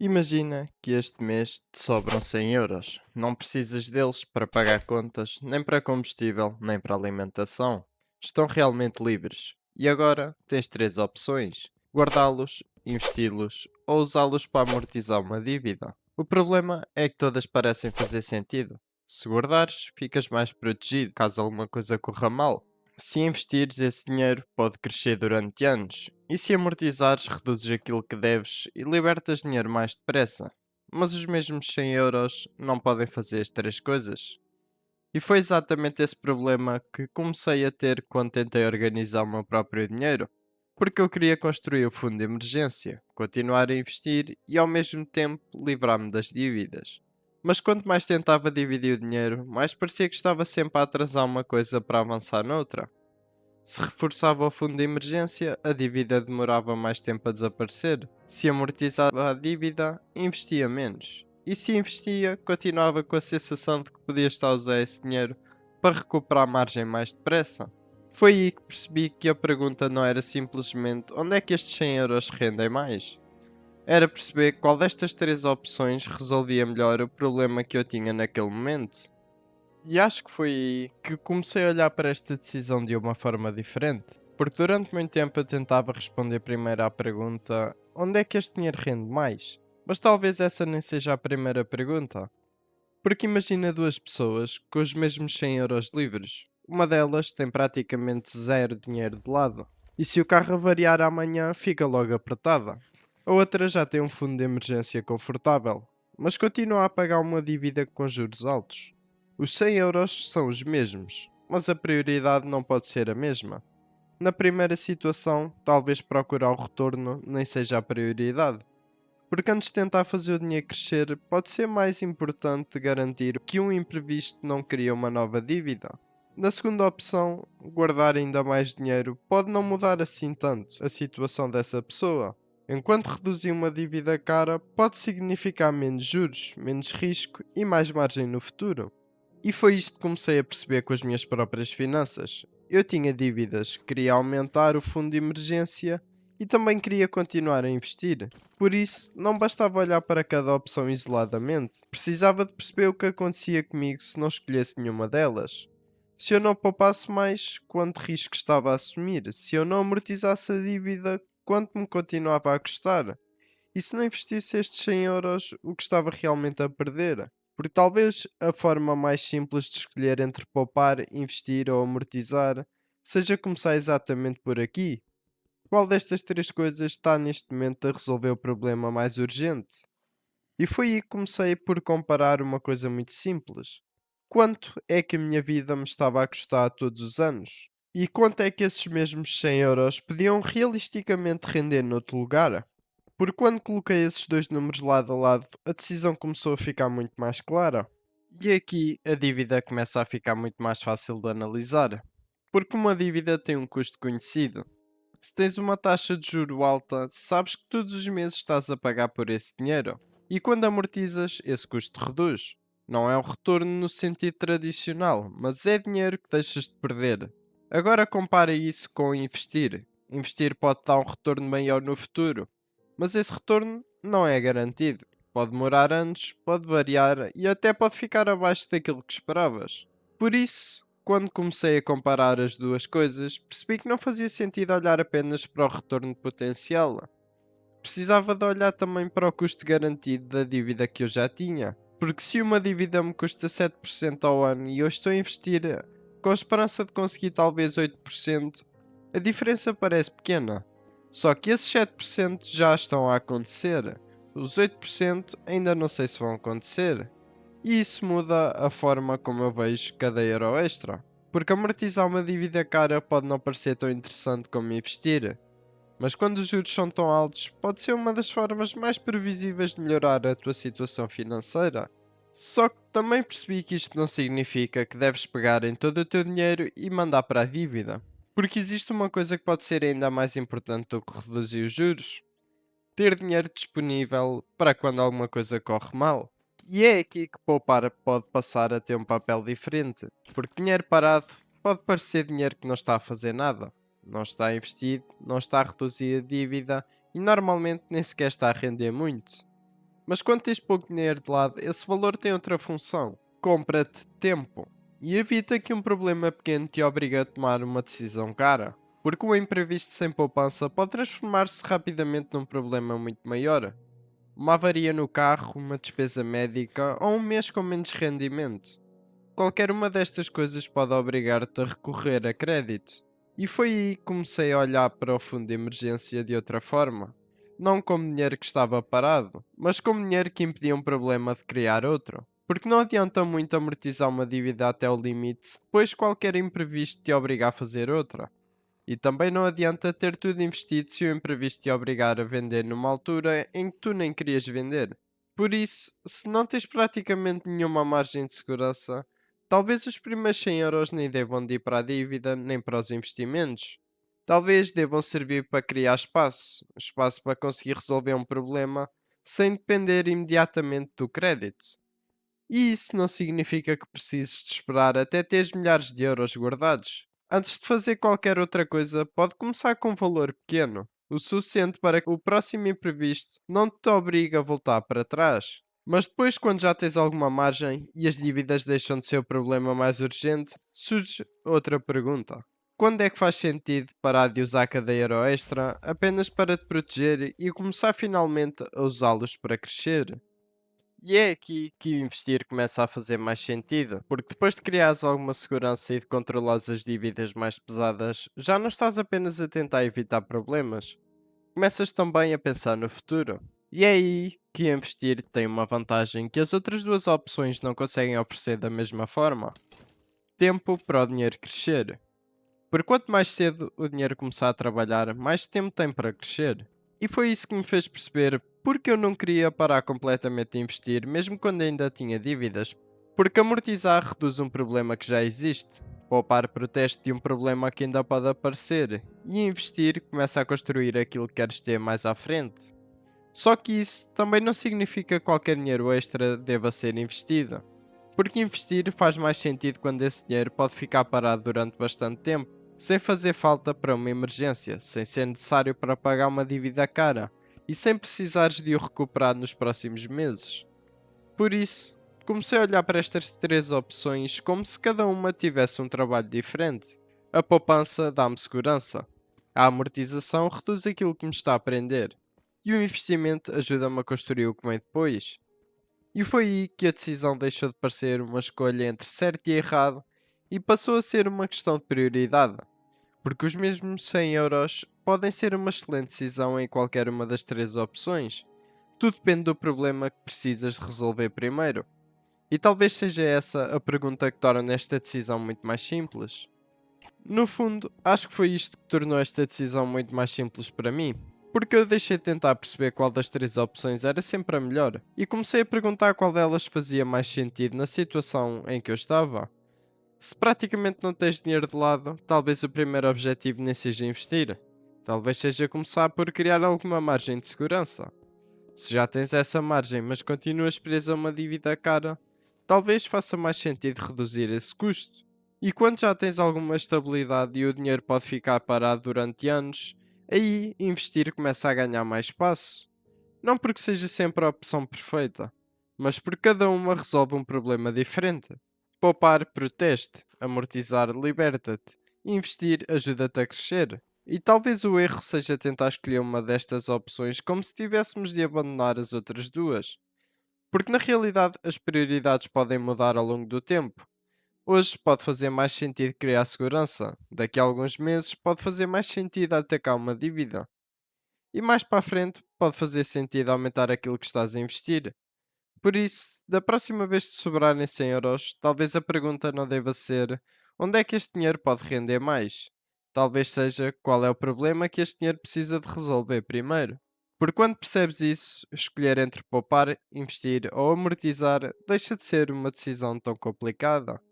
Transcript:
Imagina que este mês te sobram 100 euros. Não precisas deles para pagar contas, nem para combustível, nem para alimentação. Estão realmente livres. E agora tens três opções: guardá-los, investi-los ou usá-los para amortizar uma dívida. O problema é que todas parecem fazer sentido. Se guardares, ficas mais protegido caso alguma coisa corra mal. Se investires, esse dinheiro pode crescer durante anos, e se amortizares, reduzes aquilo que deves e libertas dinheiro mais depressa. Mas os mesmos 100 euros não podem fazer as três coisas. E foi exatamente esse problema que comecei a ter quando tentei organizar o meu próprio dinheiro. Porque eu queria construir o fundo de emergência, continuar a investir e ao mesmo tempo livrar-me das dívidas. Mas quanto mais tentava dividir o dinheiro, mais parecia que estava sempre a atrasar uma coisa para avançar noutra. Se reforçava o fundo de emergência, a dívida demorava mais tempo a desaparecer. Se amortizava a dívida, investia menos. E se investia, continuava com a sensação de que podia estar a usar esse dinheiro para recuperar a margem mais depressa. Foi aí que percebi que a pergunta não era simplesmente onde é que estes 100 euros rendem mais. Era perceber qual destas três opções resolvia melhor o problema que eu tinha naquele momento. E acho que foi aí que comecei a olhar para esta decisão de uma forma diferente. Porque durante muito tempo eu tentava responder primeiro à pergunta: onde é que este dinheiro rende mais? Mas talvez essa nem seja a primeira pergunta. Porque imagina duas pessoas com os mesmos 100 euros livres. Uma delas tem praticamente zero dinheiro de lado. E se o carro avariar amanhã, fica logo apertada. A outra já tem um fundo de emergência confortável, mas continua a pagar uma dívida com juros altos. Os 100 euros são os mesmos, mas a prioridade não pode ser a mesma. Na primeira situação, talvez procurar o retorno nem seja a prioridade, porque antes de tentar fazer o dinheiro crescer, pode ser mais importante garantir que um imprevisto não cria uma nova dívida. Na segunda opção, guardar ainda mais dinheiro pode não mudar assim tanto a situação dessa pessoa. Enquanto reduzir uma dívida cara pode significar menos juros, menos risco e mais margem no futuro. E foi isto que comecei a perceber com as minhas próprias finanças. Eu tinha dívidas, queria aumentar o fundo de emergência e também queria continuar a investir. Por isso, não bastava olhar para cada opção isoladamente, precisava de perceber o que acontecia comigo se não escolhesse nenhuma delas. Se eu não poupasse mais, quanto risco estava a assumir? Se eu não amortizasse a dívida, quanto me continuava a custar? E se não investisse estes 100 euros, o que estava realmente a perder? Porque talvez a forma mais simples de escolher entre poupar, investir ou amortizar seja começar exatamente por aqui. Qual destas três coisas está neste momento a resolver o problema mais urgente? E foi aí que comecei por comparar uma coisa muito simples. Quanto é que a minha vida me estava a custar todos os anos? E quanto é que esses mesmos 100 euros podiam realisticamente render noutro lugar? Porque quando coloquei esses dois números lado a lado, a decisão começou a ficar muito mais clara. E aqui a dívida começa a ficar muito mais fácil de analisar. Porque uma dívida tem um custo conhecido. Se tens uma taxa de juro alta, sabes que todos os meses estás a pagar por esse dinheiro. E quando amortizas, esse custo reduz. Não é um retorno no sentido tradicional, mas é dinheiro que deixas de perder. Agora compara isso com investir. Investir pode dar um retorno maior no futuro, mas esse retorno não é garantido. Pode demorar anos, pode variar e até pode ficar abaixo daquilo que esperavas. Por isso, quando comecei a comparar as duas coisas, percebi que não fazia sentido olhar apenas para o retorno potencial. Precisava de olhar também para o custo garantido da dívida que eu já tinha. Porque se uma dívida me custa 7% ao ano e eu estou a investir com a esperança de conseguir talvez 8%, a diferença parece pequena. Só que esses 7% já estão a acontecer. Os 8% ainda não sei se vão acontecer. E isso muda a forma como eu vejo cada euro extra. Porque amortizar uma dívida cara pode não parecer tão interessante como investir. Mas quando os juros são tão altos, pode ser uma das formas mais previsíveis de melhorar a tua situação financeira. Só que também percebi que isto não significa que deves pegar em todo o teu dinheiro e mandar para a dívida. Porque existe uma coisa que pode ser ainda mais importante do que reduzir os juros: ter dinheiro disponível para quando alguma coisa corre mal. E é aqui que poupar pode passar a ter um papel diferente, porque dinheiro parado pode parecer dinheiro que não está a fazer nada, não está investido, não está a reduzir a dívida e normalmente nem sequer está a render muito. Mas quando tens pouco dinheiro de lado, esse valor tem outra função. Compra-te tempo. E evita que um problema pequeno te obrigue a tomar uma decisão cara. Porque o imprevisto sem poupança pode transformar-se rapidamente num problema muito maior. Uma avaria no carro, uma despesa médica ou um mês com menos rendimento. Qualquer uma destas coisas pode obrigar-te a recorrer a crédito. E foi aí que comecei a olhar para o fundo de emergência de outra forma. Não como dinheiro que estava parado, mas como dinheiro que impedia um problema de criar outro. Porque não adianta muito amortizar uma dívida até o limite se depois qualquer imprevisto te obriga a fazer outra. E também não adianta ter tudo investido se o imprevisto te obrigar a vender numa altura em que tu nem querias vender. Por isso, se não tens praticamente nenhuma margem de segurança, talvez os primeiros 100 euros nem devam de ir para a dívida nem para os investimentos. Talvez devam servir para criar espaço, espaço para conseguir resolver um problema sem depender imediatamente do crédito. E isso não significa que precises de esperar até teres milhares de euros guardados. Antes de fazer qualquer outra coisa, pode começar com um valor pequeno, o suficiente para que o próximo imprevisto não te obrigue a voltar para trás. Mas depois, quando já tens alguma margem e as dívidas deixam de ser o problema mais urgente, surge outra pergunta. Quando é que faz sentido parar de usar cada euro extra apenas para te proteger e começar finalmente a usá-los para crescer? E é aqui que investir começa a fazer mais sentido, porque depois de criares alguma segurança e de controlares as dívidas mais pesadas, já não estás apenas a tentar evitar problemas, começas também a pensar no futuro. E é aí que investir tem uma vantagem que as outras duas opções não conseguem oferecer da mesma forma: tempo para o dinheiro crescer. Porque quanto mais cedo o dinheiro começar a trabalhar, mais tempo tem para crescer. E foi isso que me fez perceber porque eu não queria parar completamente de investir, mesmo quando ainda tinha dívidas. Porque amortizar reduz um problema que já existe, poupar protege de um problema que ainda pode aparecer, e investir começa a construir aquilo que queres ter mais à frente. Só que isso também não significa que qualquer dinheiro extra deva ser investido. Porque investir faz mais sentido quando esse dinheiro pode ficar parado durante bastante tempo, sem fazer falta para uma emergência, sem ser necessário para pagar uma dívida cara e sem precisares de o recuperar nos próximos meses. Por isso, comecei a olhar para estas três opções como se cada uma tivesse um trabalho diferente. A poupança dá-me segurança, a amortização reduz aquilo que me está a prender, e o investimento ajuda-me a construir o que vem depois. E foi aí que a decisão deixou de parecer uma escolha entre certo e errado e passou a ser uma questão de prioridade, porque os mesmos 100 euros podem ser uma excelente decisão em qualquer uma das três opções. Tudo depende do problema que precisas de resolver primeiro. E talvez seja essa a pergunta que torna esta decisão muito mais simples. No fundo, acho que foi isto que tornou esta decisão muito mais simples para mim. Porque eu deixei de tentar perceber qual das três opções era sempre a melhor e comecei a perguntar qual delas fazia mais sentido na situação em que eu estava. Se praticamente não tens dinheiro de lado, talvez o primeiro objetivo nem seja investir. Talvez seja começar por criar alguma margem de segurança. Se já tens essa margem, mas continuas preso a uma dívida cara, talvez faça mais sentido reduzir esse custo. E quando já tens alguma estabilidade e o dinheiro pode ficar parado durante anos, aí investir começa a ganhar mais espaço. Não porque seja sempre a opção perfeita, mas porque cada uma resolve um problema diferente. Poupar protege-te, amortizar liberta-te, investir ajuda-te a crescer. E talvez o erro seja tentar escolher uma destas opções como se tivéssemos de abandonar as outras duas. Porque na realidade as prioridades podem mudar ao longo do tempo. Hoje pode fazer mais sentido criar segurança, daqui a alguns meses pode fazer mais sentido atacar uma dívida. E mais para a frente pode fazer sentido aumentar aquilo que estás a investir. Por isso, da próxima vez que te sobrarem 100 euros, talvez a pergunta não deva ser onde é que este dinheiro pode render mais. Talvez seja qual é o problema que este dinheiro precisa de resolver primeiro. Porque quando percebes isso, escolher entre poupar, investir ou amortizar deixa de ser uma decisão tão complicada.